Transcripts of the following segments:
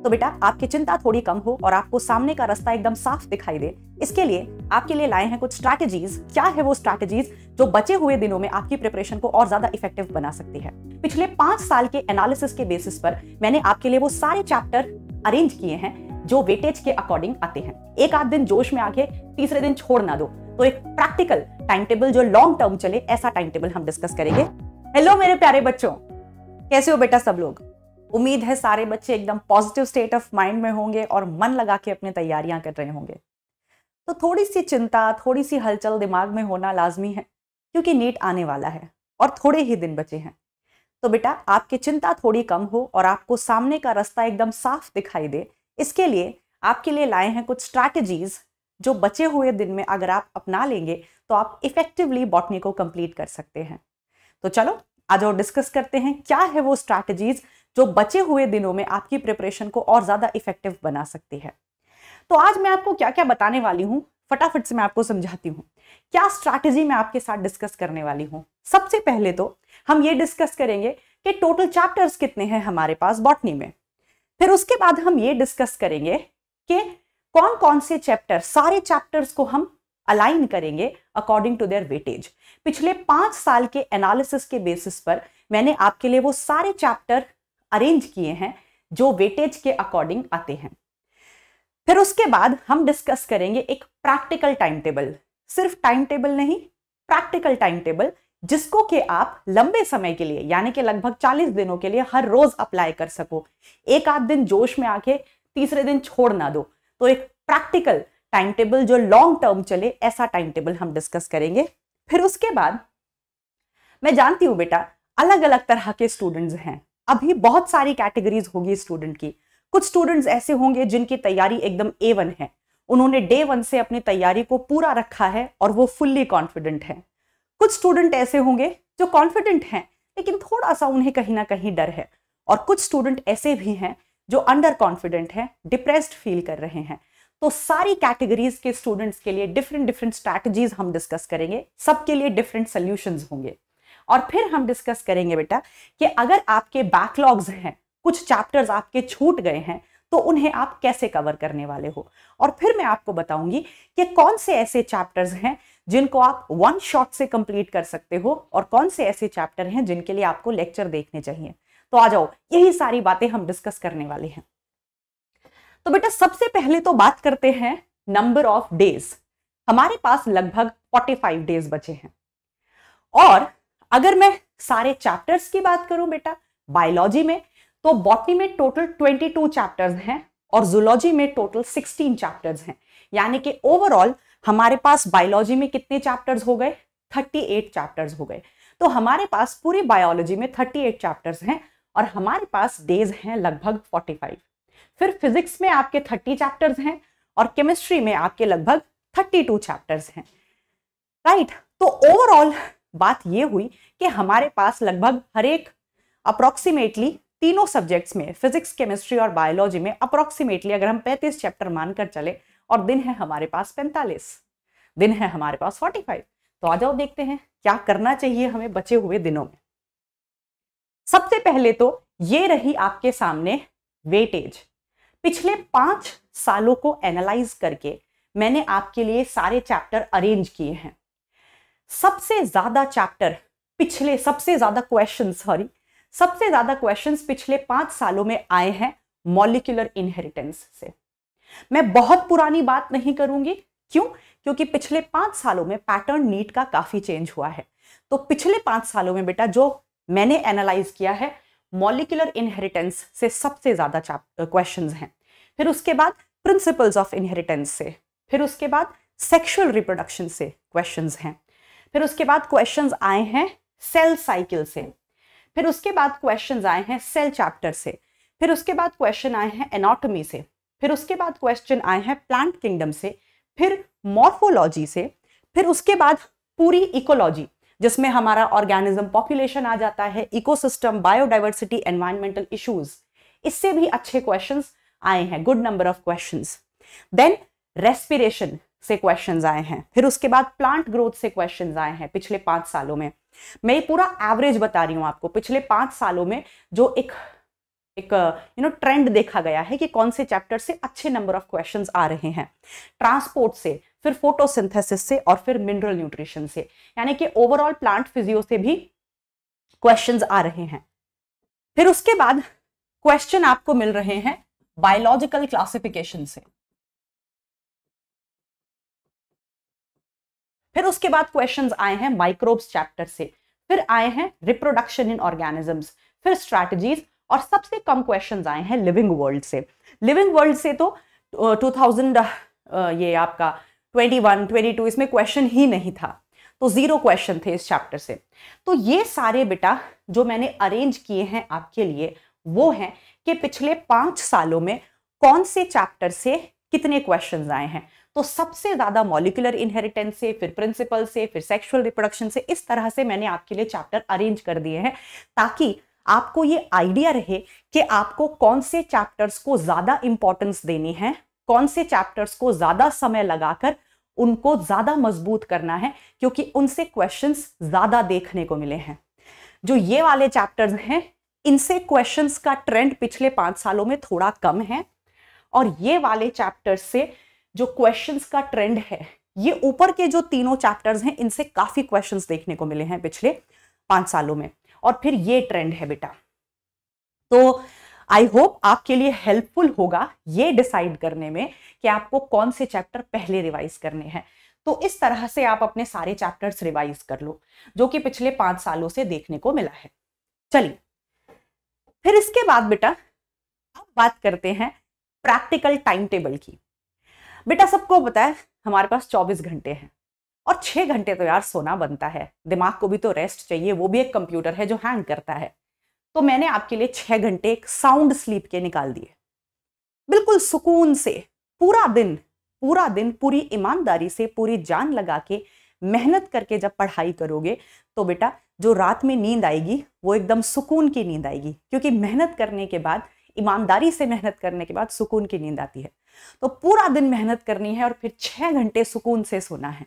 तो बेटा आपकी चिंता थोड़ी कम हो और आपको सामने का रास्ता एकदम साफ दिखाई दे, इसके लिए आपके लिए लाए हैं कुछ स्ट्रैटेजीज। क्या है वो स्ट्रैटेजीज जो बचे हुए दिनों में आपकी प्रिपरेशन को और ज्यादा इफेक्टिव बना सकती है। पिछले 5 साल के एनालिसिस के बेसिस पर मैंने आपके लिए वो सारे चैप्टर अरेंज किए हैं जो वेटेज के अकॉर्डिंग आते हैं। एक आध दिन जोश में आके तीसरे दिन छोड़ ना दो, तो एक प्रैक्टिकल टाइम टेबल जो लॉन्ग टर्म चले, ऐसा टाइम टेबल हम डिस्कस करेंगे। हेलो मेरे प्यारे बच्चों, कैसे हो बेटा सब लोग? उम्मीद है सारे बच्चे एकदम पॉजिटिव स्टेट ऑफ माइंड में होंगे और मन लगा के अपनी तैयारियां कर रहे होंगे। तो थोड़ी सी चिंता, थोड़ी सी हलचल दिमाग में होना लाजमी है, क्योंकि नीट आने वाला है और थोड़े ही दिन बचे हैं। तो बेटा आपकी चिंता थोड़ी कम हो और आपको सामने का रास्ता एकदम साफ दिखाई दे, इसके लिए आपके लिए लाए हैं कुछ स्ट्रैटेजीज जो बचे हुए दिन में अगर आप अपना लेंगे तो आप इफेक्टिवली बॉटनी को कंप्लीट कर सकते हैं। तो चलो आज और डिस्कस करते हैं क्या है वो स्ट्रैटेजीज जो बचे हुए दिनों में आपकी प्रिपरेशन को और ज्यादा इफेक्टिव बना सकती है। तो आज मैं आपको क्या क्या बताने वाली हूं, फटाफट से मैं आपको समझाती हूं क्या स्ट्रैटेजी मैं आपके साथ डिस्कस करने वाली हूं। सबसे पहले तो हम ये डिस्कस करेंगे कि टोटल चैप्टर्स कितने हैं हमारे पास बॉटनी में। फिर उसके बाद हम ये डिस्कस करेंगे कि कौन कौन से चैप्टर, सारे चैप्टर्स को हम अलाइन करेंगे अकॉर्डिंग टू देयर वेटेज। पिछले 5 साल के एनालिसिस के बेसिस पर मैंने आपके लिए वो सारे चैप्टर अरेंज किए हैं जो वेटेज के अकॉर्डिंग आते हैं। फिर उसके बाद हम डिस्कस करेंगे एक प्रैक्टिकल टाइम टेबल, सिर्फ टाइम टेबल नहीं, प्रैक्टिकल टाइम टेबल जिसको कि आप लंबे समय के लिए यानी कि लगभग 40 दिनों के लिए हर रोज अप्लाई कर सको। एक आध दिन जोश में आके तीसरे दिन छोड़ ना दो, तो एक प्रैक्टिकल टाइम टेबल जो लॉन्ग टर्म चले, ऐसा टाइम टेबल हम डिस्कस करेंगे। फिर उसके बाद मैं जानती हूं बेटा अलग अलग तरह के स्टूडेंट्स हैं, अभी बहुत सारी कैटेगरीज होगी स्टूडेंट की। कुछ स्टूडेंट्स ऐसे होंगे जिनकी तैयारी एकदम A1 है, उन्होंने डे 1 से अपनी तैयारी को पूरा रखा है और वो फुल्ली कॉन्फिडेंट है। कुछ स्टूडेंट ऐसे होंगे जो कॉन्फिडेंट हैं लेकिन थोड़ा सा उन्हें कहीं ना कहीं डर है, और कुछ स्टूडेंट ऐसे भी हैं जो अंडर कॉन्फिडेंट हैं, डिप्रेस्ड फील कर रहे हैं। तो सारी कैटेगरीज के स्टूडेंट्स के लिए डिफरेंट डिफरेंट स्ट्रैटेजीज हम डिस्कस करेंगे, सबके लिए डिफरेंट सॉल्यूशंस होंगे। और फिर हम डिस्कस करेंगे बेटा कि अगर आपके बैकलॉग्स हैं, कुछ चैप्टर्स आपके छूट गए हैं, तो उन्हें आप कैसे कवर करने वाले हो। और फिर मैं आपको बताऊंगी कि कौन से ऐसे चैप्टर्स हैं जिनको आप वन शॉट से कंप्लीट कर सकते हो और कौन से ऐसे चैप्टर हैं जिनके लिए आपको लेक्चर देखने चाहिए। तो आ जाओ, यही सारी बातें हम डिस्कस करने वाले हैं। तो बेटा सबसे पहले तो बात करते हैं नंबर ऑफ डेज। हमारे पास लगभग 45 डेज बचे हैं, और अगर मैं सारे चैप्टर्स की बात करूं बेटा बायोलॉजी में, तो बॉटनी में टोटल 22 चैप्टर्स हैं और जूलॉजी में टोटल 16 चैप्टर्स हैं। यानी कि ओवरऑल हमारे पास बायोलॉजी में कितने चैप्टर्स हो गए? 38 चैप्टर्स हो गए। तो हमारे पास पूरी बायोलॉजी में 38 चैप्टर्स हैं और हमारे पास डेज हैं लगभग 45। फिर फिजिक्स में आपके 30 चैप्टर्स हैं और केमिस्ट्री में आपके लगभग 32 चैप्टर्स हैं, राइट। तो ओवरऑल बात यह हुई कि हमारे पास लगभग हर एक अप्रोक्सीमेटली तीनों सब्जेक्ट्स में, फिजिक्स, केमिस्ट्री और बायोलॉजी में अप्रोक्सीमेटली अगर हम 35 चैप्टर मानकर चले, और दिन है हमारे पास 45, दिन है हमारे पास 45। तो आ जाओ देखते हैं क्या करना चाहिए हमें बचे हुए दिनों में। सबसे पहले तो ये रही आपके सामने वेटेज। पिछले 5 सालों को एनालाइज करके मैंने आपके लिए सारे चैप्टर अरेंज किए हैं। सबसे ज्यादा क्वेश्चंस पिछले 5 सालों में आए हैं मॉलिक्यूलर इनहेरिटेंस से। मैं बहुत पुरानी बात नहीं करूंगी, क्यों? क्योंकि पिछले 5 सालों में पैटर्न नीट का काफी चेंज हुआ है। तो पिछले 5 सालों में बेटा जो मैंने एनालाइज किया है, मॉलिक्यूलर इनहेरिटेंस से सबसे ज्यादा क्वेश्चंस हैं। फिर उसके बाद प्रिंसिपल्स ऑफ इनहेरिटेंस से, फिर उसके बाद सेक्सुअल रिप्रोडक्शन से क्वेश्चंस हैं। फिर उसके बाद क्वेश्चंस आए हैं सेल साइकिल से, फिर उसके बाद क्वेश्चंस आए हैं सेल चैप्टर से, फिर उसके बाद क्वेश्चन आए हैं एनाटॉमी से, फिर उसके बाद क्वेश्चन आए हैं प्लांट किंगडम से, फिर मॉर्फोलॉजी से, फिर उसके बाद पूरी इकोलॉजी जिसमें हमारा ऑर्गेनिज्म पॉपुलेशन आ जाता है, इकोसिस्टम, बायोडाइवर्सिटी, एनवायरमेंटल इश्यूज, इससे भी अच्छे क्वेश्चंस आए हैं, good number of questions. Then respiration से क्वेश्चंस आए हैं, फिर उसके बाद प्लांट ग्रोथ से क्वेश्चंस आए हैं पिछले 5 सालों में। मैं पूरा एवरेज बता रही हूं आपको, पिछले 5 सालों में जो एक एक ट्रेंड देखा गया है कि कौन से चैप्टर से अच्छे नंबर ऑफ क्वेश्चंस आ रहे हैं। ट्रांसपोर्ट से, फिर फोटोसिंथेसिस से, और फिर मिनरल न्यूट्रिशन से, यानी कि ओवरऑल प्लांट फिजियो से भी क्वेश्चंस आ रहे हैं। फिर उसके बाद क्वेश्चन आपको मिल रहे हैं बायोलॉजिकल क्लासिफिकेशन से। फिर उसके बाद क्वेश्चंस आए हैं माइक्रोब्स चैप्टर से, फिर आए हैं रिप्रोडक्शन इन ऑर्गेनिजम्स, फिर स्ट्रैटेजीज, और सबसे कम क्वेश्चंस आए हैं लिविंग वर्ल्ड से। लिविंग वर्ल्ड से तो 2000 ये आपका 21, 22 इसमें क्वेश्चन ही नहीं था, तो 0 क्वेश्चन थे इस चैप्टर से। तो ये सारे बेटा जो मैंने अरेंज किए हैं आपके लिए वो हैं कि पिछले 5 सालों में कौन से चैप्टर से कितने क्वेश्चंस आए हैं। तो सबसे ज्यादा मॉलिक्यूलर इनहेरिटेंस से, फिर प्रिंसिपल से, फिर सेक्सुअल रिप्रोडक्शन से, इस तरह से मैंने आपके लिए चैप्टर अरेंज कर दिए हैं ताकि आपको ये आइडिया रहे कि आपको कौन से चैप्टर्स को ज्यादा इंपॉर्टेंस देनी है, कौन से चैप्टर्स को ज्यादा समय लगाकर उनको ज्यादा मजबूत करना है, क्योंकि उनसे क्वेश्चंस ज्यादा देखने को मिले हैं। जो ये वाले चैप्टर्स हैं इनसे क्वेश्चंस का ट्रेंड पिछले 5 सालों में थोड़ा कम है, और ये वाले चैप्टर्स से जो क्वेश्चंस का ट्रेंड है, ये ऊपर के जो तीनों चैप्टर्स हैं इनसे काफी क्वेश्चंस देखने को मिले हैं पिछले 5 सालों में, और फिर ये ट्रेंड है बेटा। तो आई होप आपके लिए हेल्पफुल होगा ये डिसाइड करने में कि आपको कौन से चैप्टर पहले रिवाइज करने हैं। तो इस तरह से आप अपने सारे चैप्टर्स रिवाइज कर लो जो कि पिछले 5 सालों से देखने को मिला है। चलिए फिर इसके बाद बेटा अब बात करते हैं प्रैक्टिकल टाइम टेबल की। बेटा सबको पता है हमारे पास 24 घंटे हैं, और 6 घंटे तो यार सोना बनता है, दिमाग को भी तो रेस्ट चाहिए, वो भी एक कंप्यूटर है जो हैंग करता है। तो मैंने आपके लिए 6 घंटे एक साउंड स्लीप के निकाल दिए, बिल्कुल सुकून से पूरा दिन पूरी ईमानदारी से पूरी जान लगा के मेहनत करके जब पढ़ाई करोगे तो बेटा जो रात में नींद आएगी वो एकदम सुकून की नींद आएगी, क्योंकि मेहनत करने के बाद, ईमानदारी से मेहनत करने के बाद सुकून की नींद आती है। तो पूरा दिन मेहनत करनी है और फिर 6 घंटे सुकून से सोना है।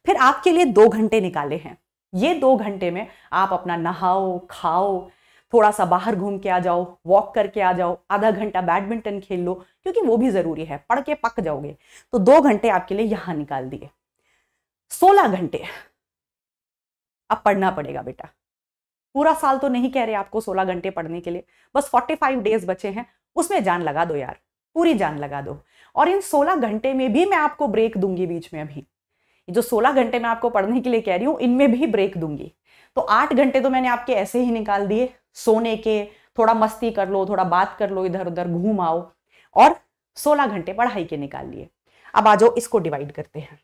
फिर आपके लिए 2 घंटे निकाले हैं। ये 2 घंटे में आप अपना नहाओ, खाओ, थोड़ा सा बाहर घूम के आ जाओ, वॉक करके आ जाओ, आधा घंटा बैडमिंटन खेल लो, क्योंकि वो भी जरूरी है, पढ़ के पक जाओगे। तो 2 घंटे आपके लिए यहां निकाल दिए। 16 घंटे अब पढ़ना पड़ेगा बेटा। पूरा साल तो नहीं कह रहे आपको 16 घंटे पढ़ने के लिए, बस 45 डेज बचे हैं, उसमें जान लगा दो यार, पूरी जान लगा दो। और इन 16 घंटे में भी मैं आपको ब्रेक दूंगी बीच में। अभी जो 16 घंटे मैं आपको पढ़ने के लिए कह रही हूं इनमें भी ब्रेक दूंगी। तो 8 घंटे तो मैंने आपके ऐसे ही निकाल दिए सोने के, थोड़ा मस्ती कर लो, थोड़ा बात कर लो, इधर उधर घूम आओ, और 16 घंटे पढ़ाई के निकाल लिए। अब आ जाओ इसको डिवाइड करते हैं।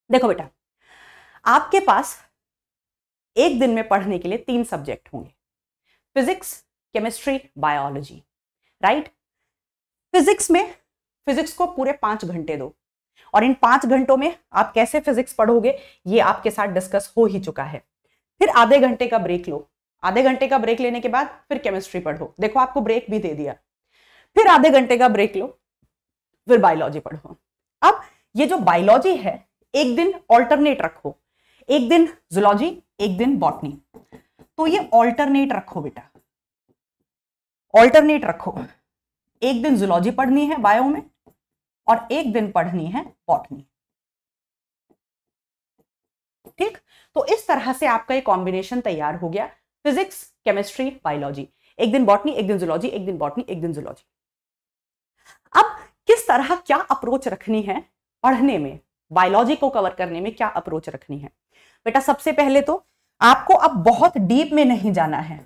देखो बेटा आपके पास एक दिन में पढ़ने के लिए 3 सब्जेक्ट होंगे, physics, chemistry, biology, right. Physics को पूरे 5 घंटे दो, और इन 5 घंटों में आप कैसे फिजिक्स पढ़ोगे ये आपके साथ डिस्कस हो ही चुका है। फिर आधे घंटे का ब्रेक लो, आधे घंटे का ब्रेक लेने के बाद फिर केमिस्ट्री पढ़ो, देखो आपको ब्रेक भी दे दिया। फिर आधे घंटे का ब्रेक लो, फिर बायोलॉजी पढ़ो। अब ये जो बायोलॉजी है एक दिन ऑल्टरनेट रखो, एक दिन जूलॉजी, एक दिन बॉटनी। तो ये ऑल्टरनेट रखो बेटा, ऑल्टरनेट रखो। एक दिन जूलॉजी पढ़नी है बायो में और एक दिन पढ़नी है बॉटनी, ठीक। तो इस तरह से आपका एक कॉम्बिनेशन तैयार हो गया, फिजिक्स, केमिस्ट्री, बायोलॉजी। एक दिन बॉटनी, एक दिन जूलॉजी, एक दिन बॉटनी, एक दिन जूलॉजी। अब किस तरह क्या अप्रोच रखनी है पढ़ने में, बायोलॉजी को कवर करने में क्या अप्रोच रखनी है बेटा। सबसे पहले तो आपको अब बहुत डीप में नहीं जाना है।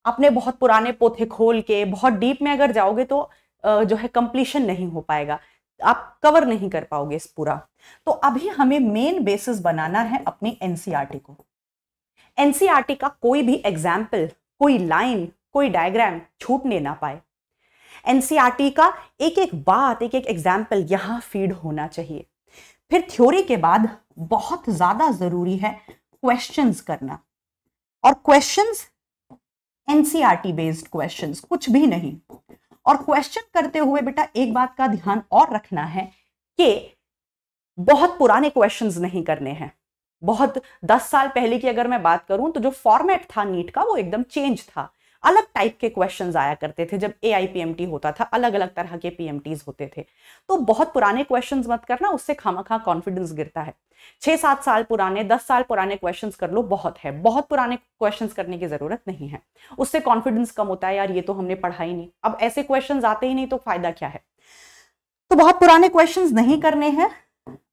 अपने बहुत पुराने पोथे खोल के बहुत डीप में अगर जाओगे तो जो है कंप्लीशन नहीं हो पाएगा, आप कवर नहीं कर पाओगे इस पूरा। तो अभी हमें मेन बेसिस बनाना है अपनी एनसीईआरटी को। एनसीईआरटी का कोई भी एग्जाम्पल, कोई लाइन, कोई डायग्राम छूटने ना पाए। एनसीईआरटी का एक एक बात, एक एक एग्जाम्पल यहां फीड होना चाहिए। फिर थ्योरी के बाद बहुत ज्यादा जरूरी है क्वेश्चंस करना, और क्वेश्चंस एनसीईआरटी बेस्ड क्वेश्चंस, कुछ भी नहीं। और क्वेश्चन करते हुए बेटा एक बात का ध्यान और रखना है कि बहुत पुराने क्वेश्चंस नहीं करने हैं। बहुत 10 साल पहले की अगर मैं बात करूं तो जो फॉर्मेट था नीट का वो एकदम चेंज था। अलग टाइप के क्वेश्चंस आया करते थे जब AIPMT होता था, अलग अलग तरह के PMTs होते थे। तो बहुत पुराने क्वेश्चंस मत करना, उससे खामखा कॉन्फिडेंस गिरता है। 6-7 साल पुराने, 10 साल पुराने क्वेश्चंस कर लो, बहुत है। बहुत पुराने क्वेश्चंस करने की जरूरत नहीं है, उससे कॉन्फिडेंस कम होता है, यार ये तो हमने पढ़ा ही नहीं, अब ऐसे क्वेश्चंस आते ही नहीं तो फायदा क्या है। तो बहुत पुराने क्वेश्चंस नहीं करने हैं।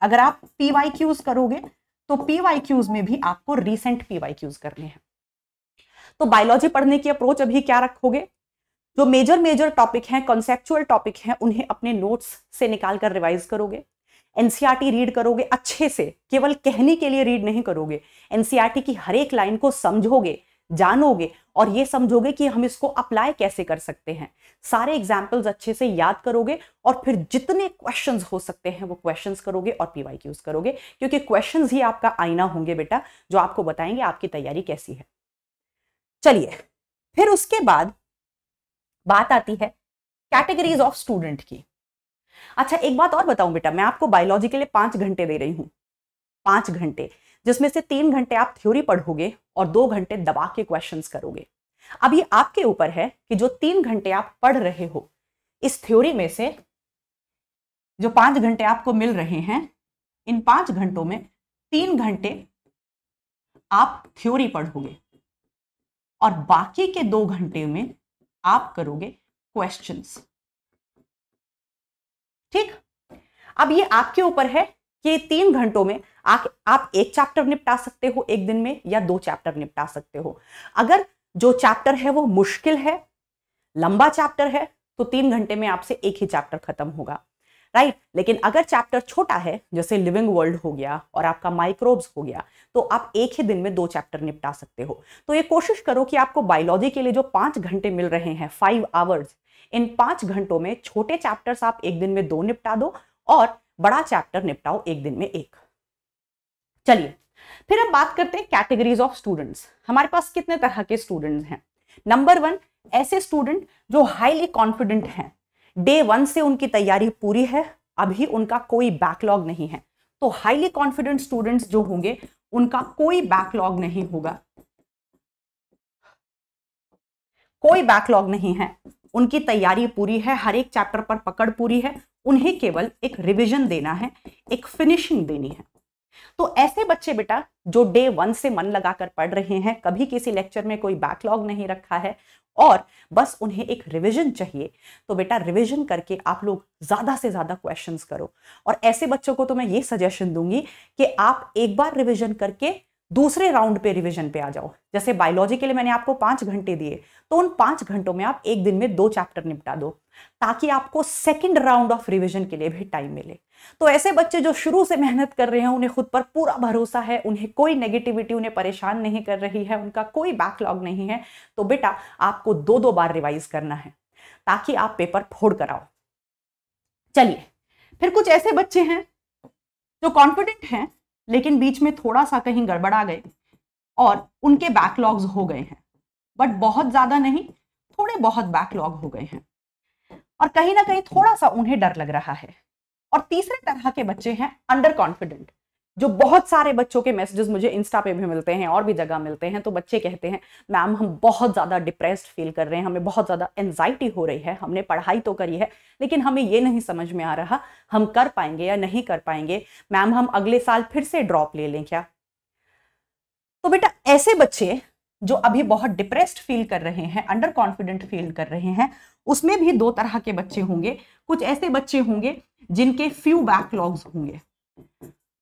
अगर आप PYQs करोगे तो PYQs में भी आपको रीसेंट PYQs करने हैं। तो बायोलॉजी पढ़ने की अप्रोच अभी क्या रखोगे? जो मेजर टॉपिक हैं, कॉन्सेप्चुअल टॉपिक हैं, उन्हें अपने नोट्स से निकाल कर रिवाइज करोगे। NCERT रीड करोगे अच्छे से, केवल कहने के लिए रीड नहीं करोगे। NCERT की हर एक लाइन को समझोगे, जानोगे और ये समझोगे कि हम इसको अप्लाई कैसे कर सकते हैं। सारे एग्जाम्पल्स अच्छे से याद करोगे और फिर जितने क्वेश्चंस हो सकते हैं वो क्वेश्चंस करोगे और PYQs करोगे, क्योंकि क्वेश्चंस ही आपका आईना होंगे बेटा, जो आपको बताएंगे आपकी तैयारी कैसी है। चलिए, फिर उसके बाद बात आती है कैटेगरीज ऑफ स्टूडेंट की। अच्छा, एक बात और बताऊं बेटा, मैं आपको बायोलॉजी के लिए 5 घंटे दे रही हूं, 5 घंटे, जिसमें से 3 घंटे आप थ्योरी पढ़ोगे और 2 घंटे दबा के क्वेश्चंस करोगे। अब ये आपके ऊपर है कि जो 3 घंटे आप पढ़ रहे हो, इस थ्योरी में से जो 5 घंटे आपको मिल रहे हैं, इन 5 घंटों में 3 घंटे आप थ्योरी पढ़ोगे और बाकी के 2 घंटे में आप करोगे क्वेश्चंस। ठीक, अब ये आपके ऊपर है कि 3 घंटों में आप एक चैप्टर निपटा सकते हो एक दिन में, या 2 चैप्टर निपटा सकते हो। अगर जो चैप्टर है वो मुश्किल है, लंबा चैप्टर है, तो 3 घंटे में आपसे एक ही चैप्टर खत्म होगा, राइट। लेकिन अगर चैप्टर छोटा है, जैसे लिविंग वर्ल्ड हो गया और आपका माइक्रोब्स हो गया, तो आप एक ही दिन में 2 चैप्टर निपटा सकते हो। तो ये कोशिश करो कि आपको बायोलॉजी के लिए जो 5 घंटे मिल रहे हैं, 5 आवर्स, इन 5 घंटों में छोटे चैप्टर्स आप एक दिन में 2 निपटा दो और बड़ा चैप्टर निपटाओ एक दिन में 1। चलिए, फिर अब बात करते हैं कैटेगरीज ऑफ स्टूडेंट्स। हमारे पास कितने तरह के स्टूडेंट्स हैं? नंबर 1, ऐसे स्टूडेंट जो हाईली कॉन्फिडेंट हैं, डे 1 से उनकी तैयारी पूरी है, अभी उनका कोई बैकलॉग नहीं है। तो हाईली कॉन्फिडेंट स्टूडेंट्स जो होंगे उनका कोई बैकलॉग नहीं होगा, कोई बैकलॉग नहीं है, उनकी तैयारी पूरी है, हर एक चैप्टर पर पकड़ पूरी है, उन्हें केवल एक रिवीजन देना है, एक फिनिशिंग देनी है। तो ऐसे बच्चे बेटा जो डे 1 से मन लगाकर पढ़ रहे हैं, कभी किसी लेक्चर में कोई बैकलॉग नहीं रखा है और बस उन्हें एक रिवीजन चाहिए, तो बेटा रिवीजन करके आप लोग ज्यादा से ज्यादा क्वेश्चंस करो। और ऐसे बच्चों को तो मैं ये सजेशन दूंगी कि आप एक बार रिवीजन करके दूसरे राउंड पे रिवीजन पे आ जाओ। जैसे बायोलॉजी के लिए मैंने आपको 5 घंटे दिए, तो उन 5 घंटों में आप एक दिन में 2 चैप्टर निपटा दो, ताकि आपको सेकंड राउंड ऑफ रिवीजन के लिए भी टाइम मिले। तो ऐसे बच्चे जो शुरू से मेहनत कर रहे हैं, उन्हें खुद पर पूरा भरोसा है, उन्हें कोई नेगेटिविटी उन्हें परेशान नहीं कर रही है, उनका कोई बैकलॉग नहीं है, तो बेटा आपको 2-2 बार रिवाइज करना है ताकि आप पेपर फोड़ कर आओ। चलिए, फिर कुछ ऐसे बच्चे हैं जो कॉन्फिडेंट हैं लेकिन बीच में थोड़ा सा कहीं गड़बड़ा गए और उनके बैकलॉग्स हो गए हैं, बट बहुत ज्यादा नहीं, थोड़े बहुत बैकलॉग हो गए हैं और कहीं ना कहीं थोड़ा सा उन्हें डर लग रहा है। और तीसरे तरह के बच्चे हैं अंडर कॉन्फिडेंट, जो बहुत सारे बच्चों के मैसेजेस मुझे इंस्टा पे भी मिलते हैं और भी जगह मिलते हैं। तो बच्चे कहते हैं मैम हम बहुत ज्यादा डिप्रेस्ड फील कर रहे हैं, हमें बहुत ज्यादा एंजाइटी हो रही है, हमने पढ़ाई तो करी है लेकिन हमें ये नहीं समझ में आ रहा हम कर पाएंगे या नहीं कर पाएंगे, मैम हम अगले साल फिर से ड्रॉप ले लें क्या। तो बेटा ऐसे बच्चे जो अभी बहुत डिप्रेस्ड फील कर रहे हैं, अंडर कॉन्फिडेंट फील कर रहे हैं, उसमें भी 2 तरह के बच्चे होंगे। कुछ ऐसे बच्चे होंगे जिनके फ्यू बैकलॉग्स होंगे,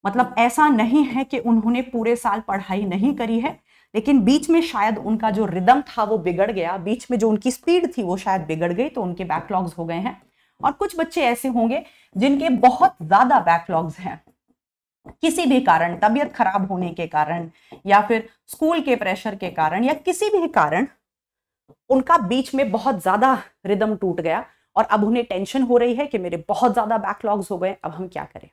मतलब ऐसा नहीं है कि उन्होंने पूरे साल पढ़ाई नहीं करी है, लेकिन बीच में शायद उनका जो रिदम था वो बिगड़ गया, बीच में जो उनकी स्पीड थी वो शायद बिगड़ गई, तो उनके बैकलॉग्स हो गए हैं। और कुछ बच्चे ऐसे होंगे जिनके बहुत ज्यादा बैकलॉग्स हैं, किसी भी कारण, तबीयत खराब होने के कारण या फिर स्कूल के प्रेशर के कारण या किसी भी कारण उनका बीच में बहुत ज्यादा रिदम टूट गया और अब उन्हें टेंशन हो रही है कि मेरे बहुत ज्यादा बैकलॉग्स हो गए, अब हम क्या करें।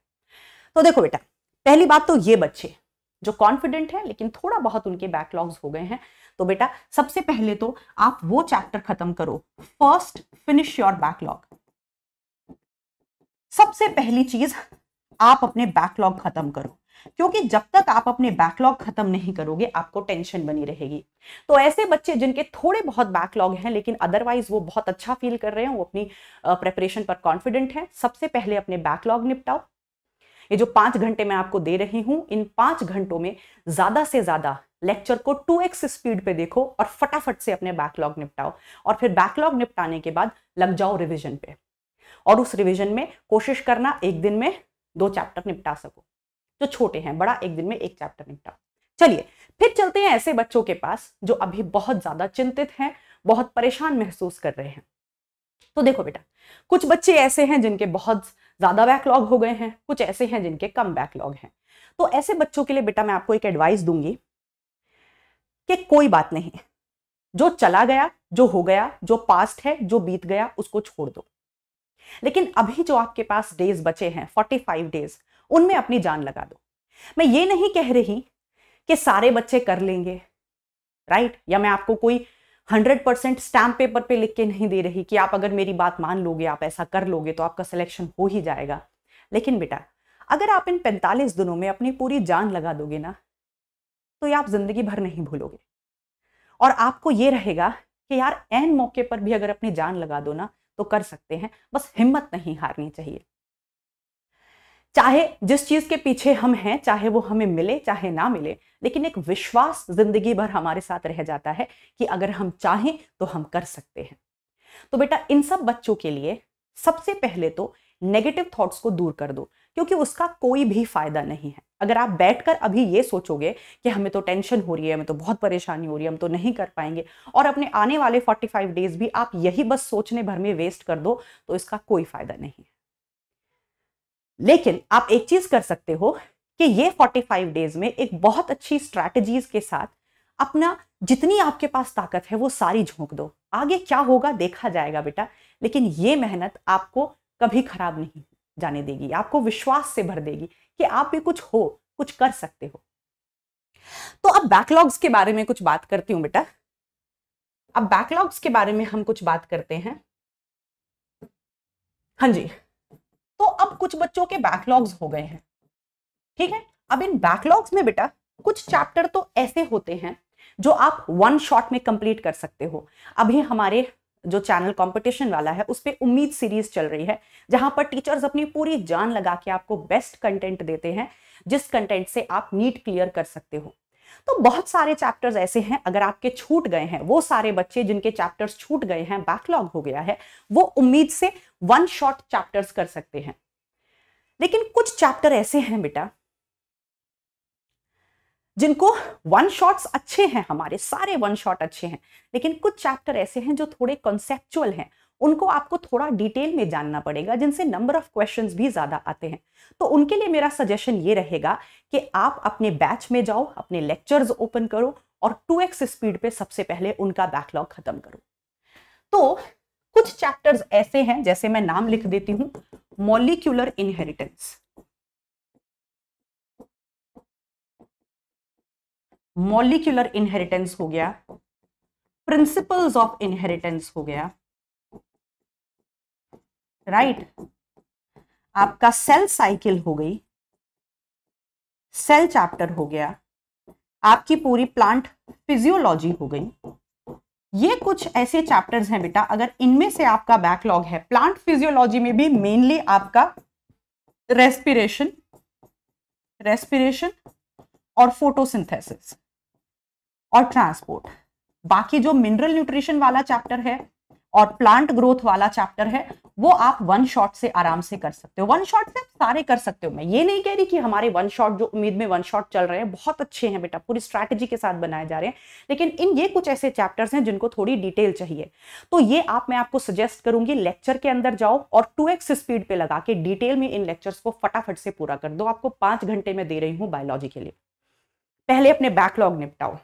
तो देखो बेटा, पहली बात तो ये बच्चे जो कॉन्फिडेंट है लेकिन थोड़ा बहुत उनके बैकलॉग्स हो गए हैं, तो बेटा सबसे पहले तो आप वो चैप्टर खत्म करो, फर्स्ट फिनिश योर बैकलॉग। सबसे पहली चीज आप अपने बैकलॉग खत्म करो। क्योंकि जब तक आप अपने बैकलॉग खत्म नहीं करोगे आपको टेंशन बनी रहेगी। तो ऐसे बच्चे जिनके थोड़े बहुत बैकलॉग हैं लेकिन अदरवाइज वो बहुत अच्छा फील कर रहे हैं, वो अपनी प्रेपरेशन पर कॉन्फिडेंट है, सबसे पहले अपने बैकलॉग निपटाओ। ये जो 5 घंटे मैं आपको दे रही हूं, इन 5 घंटों में ज्यादा से ज्यादा लेक्चर को 2x स्पीड पे देखो और फटाफट से अपने बैकलॉग निपटाओ। और फिर बैकलॉग निपटाने के बाद लग जाओ रिवीजन पे, और उस रिवीजन में कोशिश करना एक दिन में 2 चैप्टर निपटा सको, जो छोटे हैं, बड़ा एक दिन में 1 चैप्टर निपटाओ। चलिए फिर चलते हैं ऐसे बच्चों के पास जो अभी बहुत ज्यादा चिंतित हैं, बहुत परेशान महसूस कर रहे हैं। तो देखो बेटा, कुछ बच्चे ऐसे हैं जिनके बहुत ज्यादा बैकलॉग हो गए हैं, कुछ ऐसे हैं जिनके कम बैकलॉग हैं। तो ऐसे बच्चों के लिए बेटा मैं आपको एक एडवाइस दूंगी कि कोई बात नहीं, जो चला गया, जो हो गया, जो पास्ट है, जो बीत गया, उसको छोड़ दो। लेकिन अभी जो आपके पास डेज बचे हैं 45 डेज, उनमें अपनी जान लगा दो। मैं ये नहीं कह रही कि सारे बच्चे कर लेंगे, राइट, या मैं आपको कोई 100% स्टैम्प पेपर पे लिख के नहीं दे रही कि आप अगर मेरी बात मान लोगे, आप ऐसा कर लोगे तो आपका सिलेक्शन हो ही जाएगा। लेकिन बेटा अगर आप इन 45 दिनों में अपनी पूरी जान लगा दोगे ना, तो ये आप जिंदगी भर नहीं भूलोगे। और आपको ये रहेगा कि यार ऐन मौके पर भी अगर अपनी जान लगा दो ना तो कर सकते हैं, बस हिम्मत नहीं हारनी चाहिए। चाहे जिस चीज के पीछे हम हैं, चाहे वो हमें मिले चाहे ना मिले, लेकिन एक विश्वास जिंदगी भर हमारे साथ रह जाता है कि अगर हम चाहें तो हम कर सकते हैं। तो बेटा इन सब बच्चों के लिए सबसे पहले तो नेगेटिव थॉट्स को दूर कर दो, क्योंकि उसका कोई भी फायदा नहीं है। अगर आप बैठकर अभी ये सोचोगे कि हमें तो टेंशन हो रही है, हमें तो बहुत परेशानी हो रही है, हम तो नहीं कर पाएंगे, और अपने आने वाले 45 डेज भी आप यही बस सोचने भर में वेस्ट कर दो, तो इसका कोई फायदा नहीं है। लेकिन आप एक चीज कर सकते हो कि ये 45 डेज में एक बहुत अच्छी स्ट्रैटेजीज के साथ अपना जितनी आपके पास ताकत है वो सारी झोंक दो। आगे क्या होगा देखा जाएगा बेटा, लेकिन ये मेहनत आपको कभी खराब नहीं जाने देगी, आपको विश्वास से भर देगी कि आप भी कुछ हो, कुछ कर सकते हो। तो अब बैकलॉग्स के बारे में कुछ बात करती हूं बेटा। अब बैकलॉग्स के बारे में हम कुछ बात करते हैं। हाँ जी, तो अब कुछ बच्चों के बैकलॉग्स हो गए हैं, ठीक है। अब इन बैकलॉग्स में बेटा कुछ चैप्टर तो ऐसे होते हैं जो आप 1 शॉट में कंप्लीट कर सकते हो। अभी हमारे जो चैनल कंपटीशन वाला है उस पे उम्मीद सीरीज चल रही है, जहां पर टीचर्स अपनी पूरी जान लगा के आपको बेस्ट कंटेंट देते हैं, जिस कंटेंट से आप नीट क्लियर कर सकते हो। तो बहुत सारे चैप्टर्स ऐसे हैं, अगर आपके छूट गए हैं, वो सारे बच्चे जिनके चैप्टर्स छूट गए हैं, बैकलॉग हो गया है, वो उम्मीद से 1 शॉट चैप्टर्स कर सकते हैं। लेकिन कुछ चैप्टर ऐसे हैं बेटा जिनको 1 शॉट्स अच्छे हैं, हमारे सारे 1 शॉट अच्छे हैं, लेकिन कुछ चैप्टर ऐसे हैं जो थोड़े कॉन्सेप्चुअल हैं, उनको आपको थोड़ा डिटेल में जानना पड़ेगा, जिनसे नंबर ऑफ क्वेश्चंस भी ज्यादा आते हैं। तो उनके लिए मेरा सजेशन ये रहेगा कि आप अपने बैच में जाओ, अपने लेक्चर्स ओपन करो और 2x स्पीड पे सबसे पहले उनका बैकलॉग खत्म करो। तो कुछ चैप्टर्स ऐसे हैं, जैसे मैं नाम लिख देती हूं, मॉलिक्यूलर इनहेरिटेंस, मॉलिक्यूलर इनहेरिटेंस हो गया, प्रिंसिपल्स ऑफ इनहेरिटेंस हो गया, राइट, आपका सेल साइकिल हो गई, सेल चैप्टर हो गया, आपकी पूरी प्लांट फिजियोलॉजी हो गई। ये कुछ ऐसे चैप्टर्स हैं बेटा, अगर इनमें से आपका बैकलॉग है, प्लांट फिजियोलॉजी में भी मेनली आपका रेस्पिरेशन और फोटोसिंथेसिस और ट्रांसपोर्ट, बाकी जो मिनरल न्यूट्रिशन वाला चैप्टर है और प्लांट ग्रोथ वाला चैप्टर है वो आप 1 शॉट से आराम से कर सकते हो। 1 शॉट से आप सारे कर सकते हो। मैं ये नहीं कह रही कि हमारे 1 शॉट जो उम्मीद में 1 शॉट चल रहे हैं बहुत अच्छे हैं बेटा, पूरी स्ट्रैटेजी के साथ बनाए जा रहे हैं, लेकिन इन ये कुछ ऐसे चैप्टर्स हैं जिनको थोड़ी डिटेल चाहिए। तो ये मैं आपको सजेस्ट करूंगी, लेक्चर के अंदर जाओ और 2x स्पीड पे लगा के डिटेल में इन लेक्चर्स को फटाफट से पूरा कर दो। आपको 5 घंटे में दे रही हूं बायोलॉजी के लिए। पहले अपने बैकलॉग निपटाओ,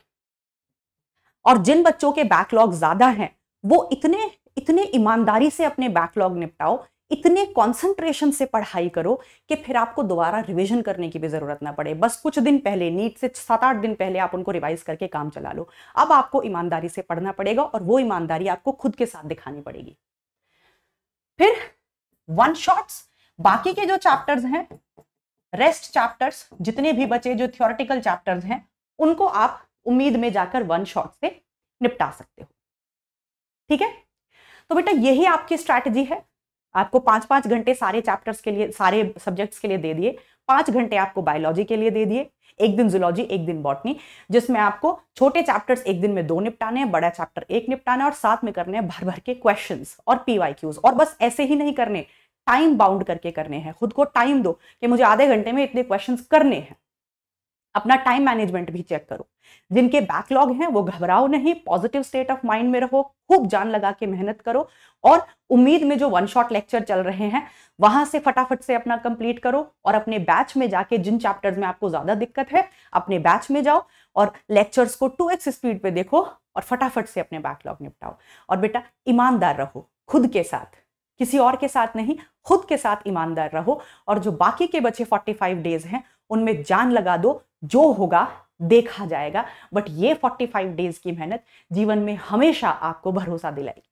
और जिन बच्चों के बैकलॉग ज्यादा हैं वो इतने ईमानदारी से अपने बैकलॉग निपटाओ, इतने कंसंट्रेशन से पढ़ाई करो कि फिर आपको दोबारा रिवीजन करने की भी जरूरत ना पड़े। बस कुछ दिन पहले, नीट से 7-8 दिन पहले आप उनको रिवाइज करके काम चला लो। अब आपको ईमानदारी से पढ़ना पड़ेगा और वो ईमानदारी आपको खुद के साथ दिखानी पड़ेगी। फिर 1 शॉट्स, बाकी के जो चैप्टर्स हैं रेस्ट चैप्टर्स जितने भी बचे जो थ्योरेटिकल चैप्टर्स हैं उनको आप उम्मीद में जाकर वन शॉट से निपटा सकते हो। ठीक है, तो बेटा यही आपकी स्ट्रैटेजी है। आपको 5-5 घंटे सारे चैप्टर्स के लिए, सारे सब्जेक्ट्स के लिए दे दिए, 5 घंटे आपको बायोलॉजी के लिए दे दिए, एक दिन जूलॉजी एक दिन बॉटनी, जिसमें आपको छोटे चैप्टर्स एक दिन में 2 निपटाने हैं, बड़ा चैप्टर 1 निपटाना है और साथ में करने हैं भर भर के क्वेश्चंस और पीवाईक्यूज। और बस ऐसे ही नहीं करने, टाइम बाउंड करके करने हैं। खुद को टाइम दो कि मुझे आधे घंटे में इतने क्वेश्चंस करने हैं। अपना टाइम मैनेजमेंट भी चेक करो। जिनके बैकलॉग हैं वो घबराओ नहीं, पॉजिटिव स्टेट ऑफ माइंड में रहो, खूब जान लगा के मेहनत करो और उम्मीद में जो वन शॉट लेक्चर चल रहे हैं वहां से फटाफट से अपना कंप्लीट करो। और अपने बैच में जाके जिन चैप्टर्स में आपको ज्यादा दिक्कत है अपने बैच में जाओ और लेक्चर्स को 2x स्पीड पे देखो और फटाफट से अपने बैकलॉग निपटाओ। और बेटा ईमानदार रहो खुद के साथ, किसी और के साथ नहीं, खुद के साथ ईमानदार रहो। और जो बाकी के बचे 45 डेज हैं उनमें जान लगा दो, जो होगा देखा जाएगा। बट ये 45 डेज की मेहनत जीवन में हमेशा आपको भरोसा दिलाएगी।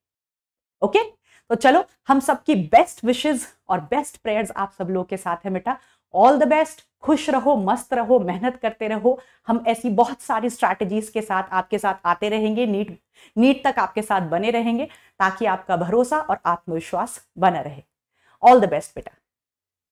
ओके, तो चलो हम सबकी बेस्ट विशेस और बेस्ट प्रेयर्स आप सब लोग के साथ है बेटा। ऑल द बेस्ट, खुश रहो, मस्त रहो, मेहनत करते रहो। हम ऐसी बहुत सारी स्ट्रैटेजीज के साथ आपके साथ आते रहेंगे, नीट तक आपके साथ बने रहेंगे ताकि आपका भरोसा और आत्मविश्वास बना रहे। ऑल द बेस्ट बेटा।